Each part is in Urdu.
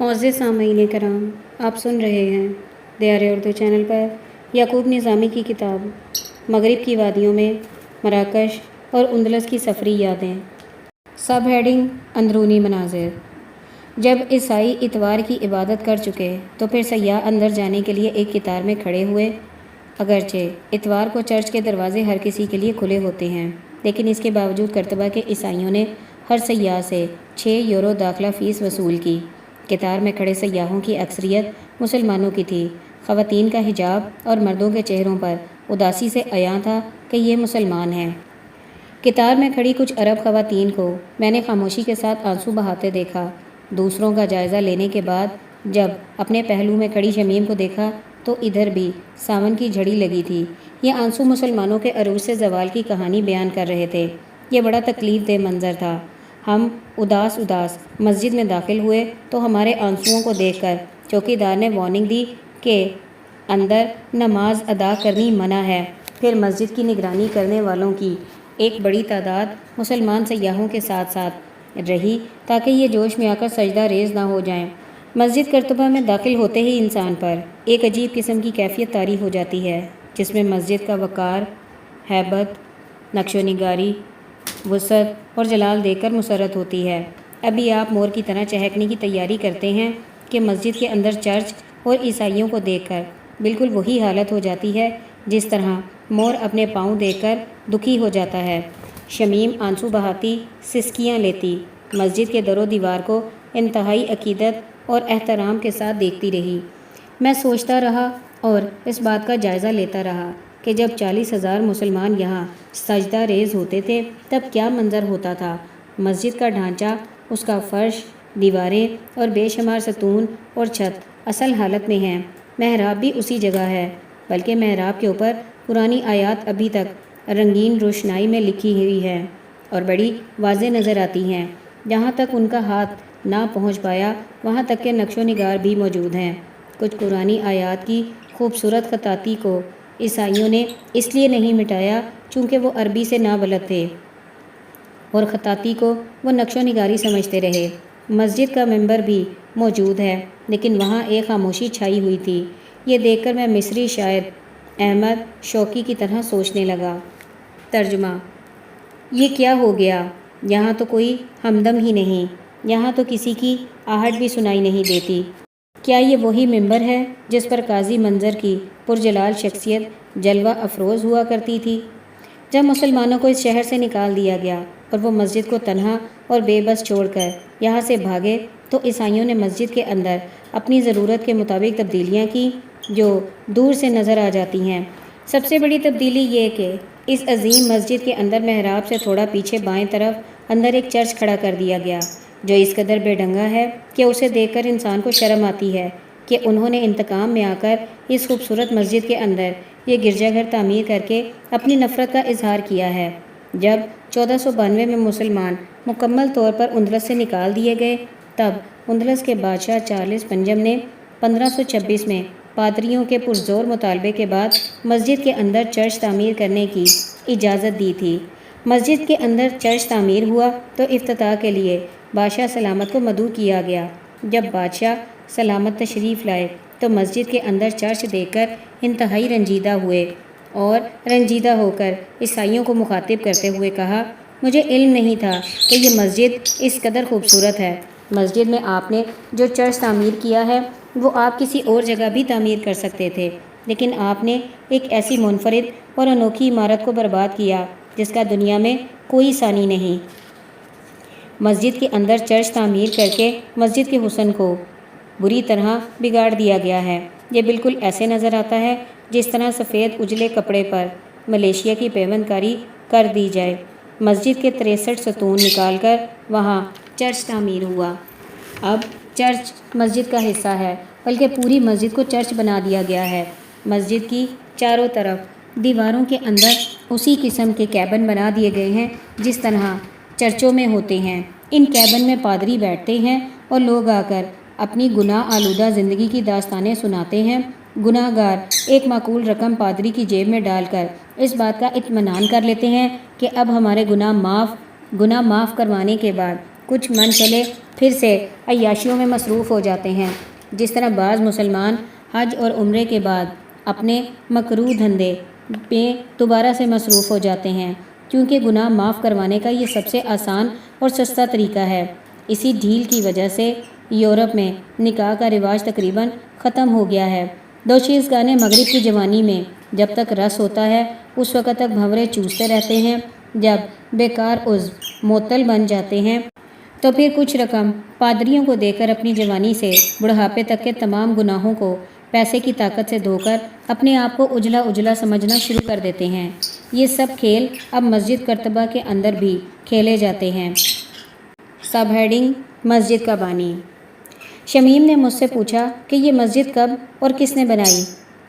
معزز سامعین کرام، آپ سن رہے ہیں دیار اردو چینل پر یعقوب نظامی کی کتاب مغرب کی وادیوں میں مراکش اور اندلس کی سفری یادیں۔ سب ہیڈنگ: اندرونی مناظر۔ جب عیسائی اتوار کی عبادت کر چکے تو پھر سیاح اندر جانے کے لیے ایک قطار میں کھڑے ہوئے۔ اگرچہ اتوار کو چرچ کے دروازے ہر کسی کے لیے کھلے ہوتے ہیں، لیکن اس کے باوجود کرتبہ کے عیسائیوں نے ہر سیاح سے 6 یورو داخلہ فیس وصول کی۔ قطار میں کھڑے سیاحوں کی اکثریت مسلمانوں کی تھی۔ خواتین کا حجاب اور مردوں کے چہروں پر اداسی سے عیاں تھا کہ یہ مسلمان ہیں۔ قطار میں کھڑی کچھ عرب خواتین کو میں نے خاموشی کے ساتھ آنسو بہاتے دیکھا۔ دوسروں کا جائزہ لینے کے بعد جب اپنے پہلو میں کھڑی شمیم کو دیکھا تو ادھر بھی ساون کی جھڑی لگی تھی۔ یہ آنسو مسلمانوں کے عروج سے زوال کی کہانی بیان کر رہے تھے۔ یہ بڑا تکلیف دہ منظر تھا۔ ہم اداس مسجد میں داخل ہوئے تو ہمارے آنسوؤں کو دیکھ کر چوکیدار نے وارننگ دی کہ اندر نماز ادا کرنی منع ہے۔ پھر مسجد کی نگرانی کرنے والوں کی ایک بڑی تعداد مسلمان سیاحوں کے ساتھ ساتھ رہی تاکہ یہ جوش میں آ کر سجدہ ریز نہ ہو جائیں۔ مسجد کرتبہ میں داخل ہوتے ہی انسان پر ایک عجیب قسم کی کیفیت طاری ہو جاتی ہے جس میں مسجد کا وقار، ہیبت، نقش و نگاری، وسعت اور جلال دیکھ کر مسرت ہوتی ہے۔ ابھی آپ مور کی طرح چہکنے کی تیاری کرتے ہیں کہ مسجد کے اندر چرچ اور عیسائیوں کو دیکھ کر بالکل وہی حالت ہو جاتی ہے جس طرح مور اپنے پاؤں دیکھ کر دکھی ہو جاتا ہے۔ شمیم آنسو بہاتی، سسکیاں لیتی مسجد کے در و دیوار کو انتہائی عقیدت اور احترام کے ساتھ دیکھتی رہی۔ میں سوچتا رہا اور اس بات کا جائزہ لیتا رہا کہ جب 40,000 مسلمان یہاں سجدہ ریز ہوتے تھے تب کیا منظر ہوتا تھا۔ مسجد کا ڈھانچہ، اس کا فرش، دیواریں اور بے شمار ستون اور چھت اصل حالت میں ہیں۔ محراب بھی اسی جگہ ہے، بلکہ محراب کے اوپر پرانی آیات ابھی تک رنگین روشنائی میں لکھی ہوئی ہیں اور بڑی واضح نظر آتی ہیں۔ جہاں تک ان کا ہاتھ نہ پہنچ پایا وہاں تک کے نقش و نگار بھی موجود ہیں۔ کچھ پرانی آیات کی خوبصورت خطاطی کو عیسائیوں نے اس لیے نہیں مٹایا چونکہ وہ عربی سے نابلد تھے اور خطاطی کو وہ نقش و نگاری سمجھتے رہے۔ مسجد کا منبر بھی موجود ہے لیکن وہاں ایک خاموشی چھائی ہوئی تھی۔ یہ دیکھ کر میں مصری شاعر احمد شوقی کی طرح سوچنے لگا۔ ترجمہ: یہ کیا ہو گیا؟ یہاں تو کوئی ہمدم ہی نہیں، یہاں تو کسی کی آہٹ بھی سنائی نہیں دیتی۔ کیا یہ وہی منبر ہے جس پر قاضی منظر کی پرجلال شخصیت جلوہ افروز ہوا کرتی تھی؟ جب مسلمانوں کو اس شہر سے نکال دیا گیا اور وہ مسجد کو تنہا اور بے بس چھوڑ کر یہاں سے بھاگے تو عیسائیوں نے مسجد کے اندر اپنی ضرورت کے مطابق تبدیلیاں کی جو دور سے نظر آ جاتی ہیں۔ سب سے بڑی تبدیلی یہ کہ اس عظیم مسجد کے اندر محراب سے تھوڑا پیچھے بائیں طرف اندر ایک چرچ کھڑا کر دیا گیا جو اس قدر بے ڈھنگا ہے کہ اسے دیکھ کر انسان کو شرم آتی ہے کہ انہوں نے انتقام میں آ کر اس خوبصورت مسجد کے اندر یہ گرجا گھر تعمیر کر کے اپنی نفرت کا اظہار کیا ہے۔ جب 1492 میں مسلمان مکمل طور پر اندلس سے نکال دیے گئے تب اندلس کے بادشاہ چارلس پنجم نے 1526 میں پادریوں کے پرزور مطالبے کے بعد مسجد کے اندر چرچ تعمیر کرنے کی اجازت دی تھی۔ مسجد کے اندر چرچ تعمیر ہوا تو افتتاح کے لیے بادشاہ سلامت کو مدعو کیا گیا۔ جب بادشاہ سلامت تشریف لائے تو مسجد کے اندر چرچ دیکھ کر انتہائی رنجیدہ ہوئے اور رنجیدہ ہو کر عیسائیوں کو مخاطب کرتے ہوئے کہا، مجھے علم نہیں تھا کہ یہ مسجد اس قدر خوبصورت ہے۔ مسجد میں آپ نے جو چرچ تعمیر کیا ہے وہ آپ کسی اور جگہ بھی تعمیر کر سکتے تھے، لیکن آپ نے ایک ایسی منفرد اور انوکھی عمارت کو برباد کیا جس کا دنیا میں کوئی ثانی نہیں۔ مسجد کے اندر چرچ تعمیر کر کے مسجد کے حسن کو بری طرح بگاڑ دیا گیا ہے۔ یہ بالکل ایسے نظر آتا ہے جس طرح سفید اجلے کپڑے پر ملیشیا کی پیوند کاری کر دی جائے۔ مسجد کے 63 ستون نکال کر وہاں چرچ تعمیر ہوا۔ اب چرچ مسجد کا حصہ ہے، بلکہ پوری مسجد کو چرچ بنا دیا گیا ہے۔ مسجد کی چاروں طرف دیواروں کے اندر اسی قسم کے کیبن بنا دیے گئے ہیں جس طرح چرچوں میں ہوتے ہیں۔ ان کیبن میں پادری بیٹھتے ہیں اور لوگ آ کر اپنی گناہ آلودہ زندگی کی داستانیں سناتے ہیں۔ گناہ گار ایک معقول رقم پادری کی جیب میں ڈال کر اس بات کا اطمینان کر لیتے ہیں کہ اب ہمارے گناہ معاف کروانے کے بعد کچھ من چلے پھر سے عیاشیوں میں مصروف ہو جاتے ہیں، جس طرح بعض مسلمان حج اور عمرے کے بعد اپنے مکروہ دھندے میں دوبارہ سے مصروف ہو جاتے ہیں، کیونکہ گناہ معاف کروانے کا یہ سب سے آسان اور سستا طریقہ ہے۔ اسی ڈھیل کی وجہ سے یورپ میں نکاح کا رواج تقریباً ختم ہو گیا ہے۔ دوشیزگان مغرب کی جوانی میں جب تک رس ہوتا ہے اس وقت تک بھنورے چوستے رہتے ہیں، جب بیکار عضو معطل بن جاتے ہیں تو پھر کچھ رقم پادریوں کو دے کر اپنی جوانی سے بڑھاپے تک کے تمام گناہوں کو پیسے کی طاقت سے دھو کر اپنے آپ کو اجلا اجلا سمجھنا شروع کر دیتے ہیں۔ یہ سب کھیل اب مسجد کرتبہ کے اندر بھی کھیلے جاتے ہیں۔ سب ہیڈنگ: مسجد کا بانی۔ شمیم نے مجھ سے پوچھا کہ یہ مسجد کب اور کس نے بنائی؟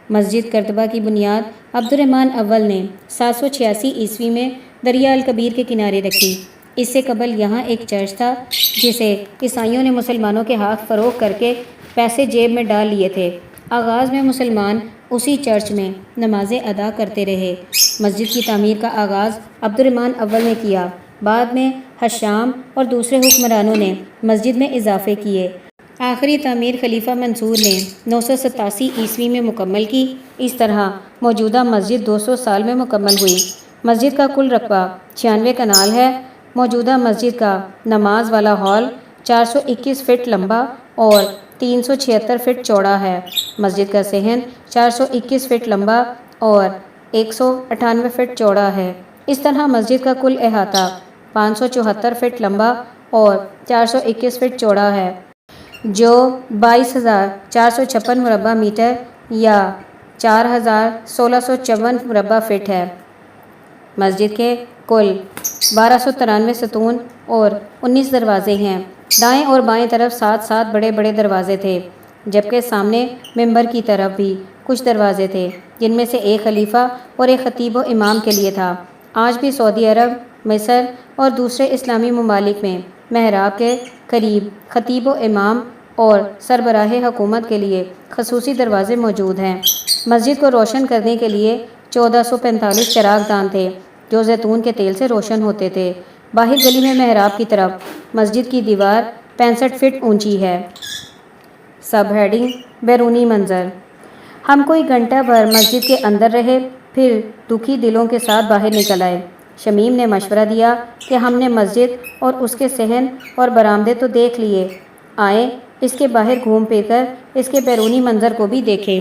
مسجد کرتبہ کی بنیاد عبد الرحمن اول نے 786 عیسوی میں دریا الکبیر کے کنارے رکھی۔ اس سے قبل یہاں ایک چرچ تھا جسے عیسائیوں نے مسلمانوں کے ہاتھ فروخت کر کے پیسے جیب میں ڈال لیے تھے۔ آغاز میں مسلمان اسی چرچ میں نمازیں ادا کرتے رہے۔ مسجد کی تعمیر کا آغاز عبد الرحمن اول نے کیا، بعد میں ہشام اور دوسرے حکمرانوں نے مسجد میں اضافے کیے۔ آخری تعمیر خلیفہ منصور نے 987 عیسوی میں مکمل کی۔ اس طرح موجودہ مسجد 200 سال میں مکمل ہوئی۔ مسجد کا کل رقبہ 96 کنال ہے۔ موجودہ مسجد کا نماز والا ہال 421 فٹ لمبا اور 376 فٹ چوڑا ہے۔ مسجد کا صحن 421 فٹ لمبا اور 198 فٹ چوڑا ہے۔ اس طرح مسجد کا کل احاطہ 574 فٹ لمبا اور 421 فٹ چوڑا ہے، جو 22,456 مربع میٹر یا 4,1654 مربع فٹ ہے۔ مسجد کے کل 1293 ستون اور 19 دروازے ہیں۔ دائیں اور بائیں طرف 7 بڑے بڑے دروازے تھے، جبکہ سامنے منبر کی طرف بھی کچھ دروازے تھے، جن میں سے ایک خلیفہ اور ایک خطیب و امام کے لیے تھا۔ آج بھی سعودی عرب، مصر اور دوسرے اسلامی ممالک میں محراب کے قریب خطیب و امام اور سربراہ حکومت کے لیے خصوصی دروازے موجود ہیں۔ مسجد کو روشن کرنے کے لیے 1445 چراغ دان تھے، جو زیتون کے تیل سے روشن ہوتے تھے۔ باہر گلی میں محراب کی طرف مسجد کی دیوار 65 فٹ اونچی ہے۔ سب ہیڈنگ: بیرونی منظر۔ ہم کوئی گھنٹہ بھر مسجد کے اندر رہے، پھر دکھی دلوں کے ساتھ باہر نکل آئے۔ شمیم نے مشورہ دیا کہ ہم نے مسجد اور اس کے صحن اور برآمدے تو دیکھ لیے، آئیں اس کے باہر گھوم پھر کر اس کے بیرونی منظر کو بھی دیکھیں۔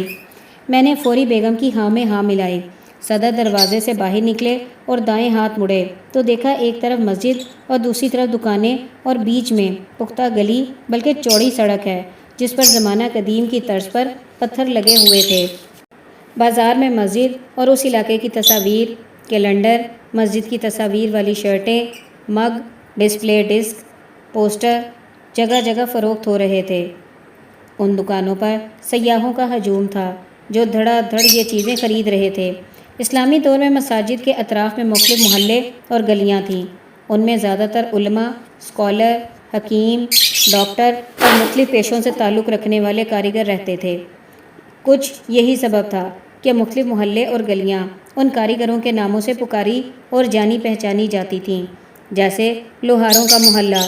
میں نے فوری بیگم کی ہاں میں ہاں ملائی۔ صدر دروازے سے باہر نکلے اور دائیں ہاتھ مڑے تو دیکھا ایک طرف مسجد اور دوسری طرف دکانیں اور بیچ میں پختہ گلی بلکہ چوڑی سڑک ہے، جس پر زمانہ قدیم کی طرز پر پتھر لگے ہوئے تھے۔ بازار میں مسجد اور اس علاقے کی تصاویر، کیلنڈر، مسجد کی تصاویر والی شرٹیں، مگ، ڈسپلے ڈسک، پوسٹر جگہ جگہ فروخت ہو رہے تھے۔ ان دکانوں پر سیاحوں کا ہجوم تھا جو دھڑا دھڑ یہ چیزیں خرید رہے تھے۔ اسلامی دور میں مساجد کے اطراف میں مختلف محلے اور گلیاں تھیں۔ ان میں زیادہ تر علماء، اسکالر، حکیم، ڈاکٹر اور مختلف پیشوں سے تعلق رکھنے والے کاریگر رہتے تھے۔ کچھ یہی سبب تھا کہ مختلف محلے اور گلیاں ان کاریگروں کے ناموں سے پکاری اور جانی پہچانی جاتی تھیں، جیسے لوہاروں کا محلہ،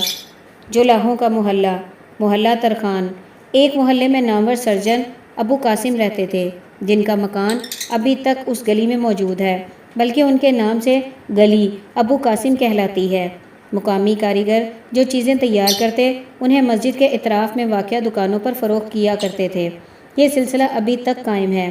جولاہوں کا محلہ، محلہ ترخان۔ ایک محلے میں نامور سرجن ابو قاسم رہتے تھے، جن کا مکان ابھی تک اس گلی میں موجود ہے، بلکہ ان کے نام سے گلی ابو قاسم کہلاتی ہے۔ مقامی کاریگر جو چیزیں تیار کرتے انہیں مسجد کے اطراف میں واقع دکانوں پر فروخت کیا کرتے تھے۔ یہ سلسلہ ابھی تک قائم ہے۔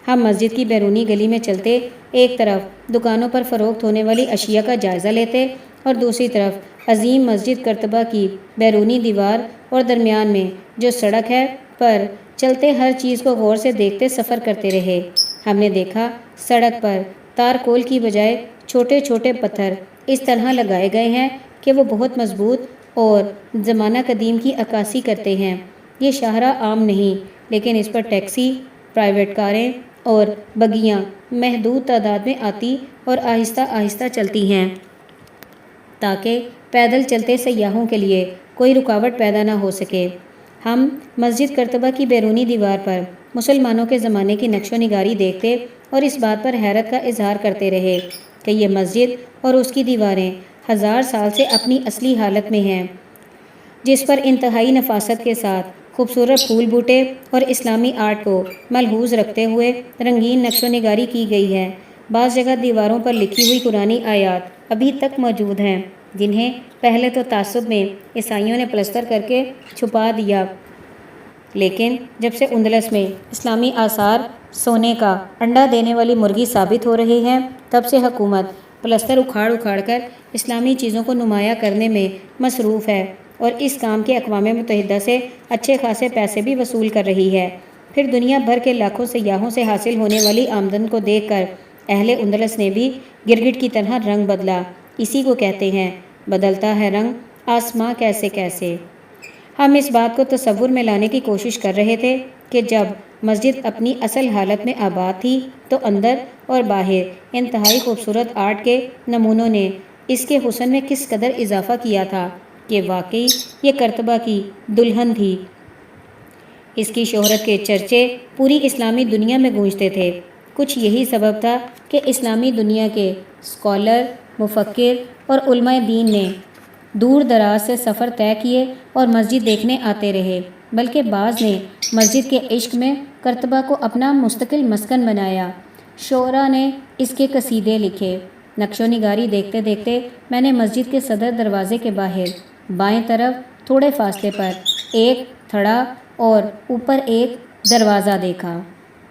ہم مسجد کی بیرونی گلی میں چلتے ایک طرف دکانوں پر فروخت ہونے والی اشیاء کا جائزہ لیتے اور دوسری طرف عظیم مسجد کرتبہ کی بیرونی دیوار اور درمیان میں جو سڑک ہے پر چلتے ہر چیز کو غور سے دیکھتے سفر کرتے رہے۔ ہم نے دیکھا سڑک پر تارکول کی بجائے چھوٹے چھوٹے پتھر اس طرح لگائے گئے ہیں کہ وہ بہت مضبوط اور زمانہ قدیم کی عکاسی کرتے ہیں۔ یہ شاہراہ عام نہیں، لیکن اس پر ٹیکسی، پرائیویٹ کاریں اور بگیاں محدود تعداد میں آتی اور آہستہ آہستہ چلتی ہیں، تاکہ پیدل چلتے سیاحوں کے لیے کوئی رکاوٹ پیدا نہ ہو سکے۔ ہم مسجد کرتبہ کی بیرونی دیوار پر مسلمانوں کے زمانے کی نقش و نگاری دیکھتے اور اس بات پر حیرت کا اظہار کرتے رہے کہ یہ مسجد اور اس کی دیواریں 1000 سال سے اپنی اصلی حالت میں ہیں۔ جس پر انتہائی نفاست کے ساتھ خوبصورت پھول بوٹے اور اسلامی آرٹ کو ملحوظ رکھتے ہوئے رنگین نقش و نگاری کی گئی ہے۔ بعض جگہ دیواروں پر لکھی ہوئی قرآنی آیات ابھی تک موجود ہیں، جنہیں پہلے تو تعصب میں عیسائیوں نے پلستر کر کے چھپا دیا، لیکن جب سے اندلس میں اسلامی آثار سونے کا انڈا دینے والی مرغی ثابت ہو رہے ہیں، تب سے حکومت پلستر اکھاڑ اکھاڑ کر اسلامی چیزوں کو نمایاں کرنے میں مصروف ہے اور اس کام کے اقوام متحدہ سے اچھے خاصے پیسے بھی وصول کر رہی ہے۔ پھر دنیا بھر کے لاکھوں سیاحوں سے حاصل ہونے والی آمدن کو دیکھ کر اہل اندلس نے بھی گرگٹ کی طرح رنگ بدلا۔ اسی کو کہتے ہیں بدلتا ہے رنگ آسماں کیسے کیسے۔ ہم اس بات کو تصور میں لانے کی کوشش کر رہے تھے کہ جب مسجد اپنی اصل حالت میں آباد تھی تو اندر اور باہر انتہائی خوبصورت آرٹ کے نمونوں نے اس کے حسن میں کس قدر اضافہ کیا تھا کہ واقعی یہ کرتبہ کی دلہن تھی۔ اس کی شہرت کے چرچے پوری اسلامی دنیا میں گونجتے تھے۔ کچھ یہی سبب تھا کہ اسلامی دنیا کے اسکالر، مفکر اور علماء دین نے دور دراز سے سفر طے کیے اور مسجد دیکھنے آتے رہے، بلکہ بعض نے مسجد کے عشق میں کرتبہ کو اپنا مستقل مسکن بنایا۔ شعراء نے اس کے قصیدے لکھے۔ نقش و نگاری دیکھتے دیکھتے میں نے مسجد کے صدر دروازے کے باہر بائیں طرف تھوڑے فاصلے پر ایک تھڑا اور اوپر ایک دروازہ دیکھا۔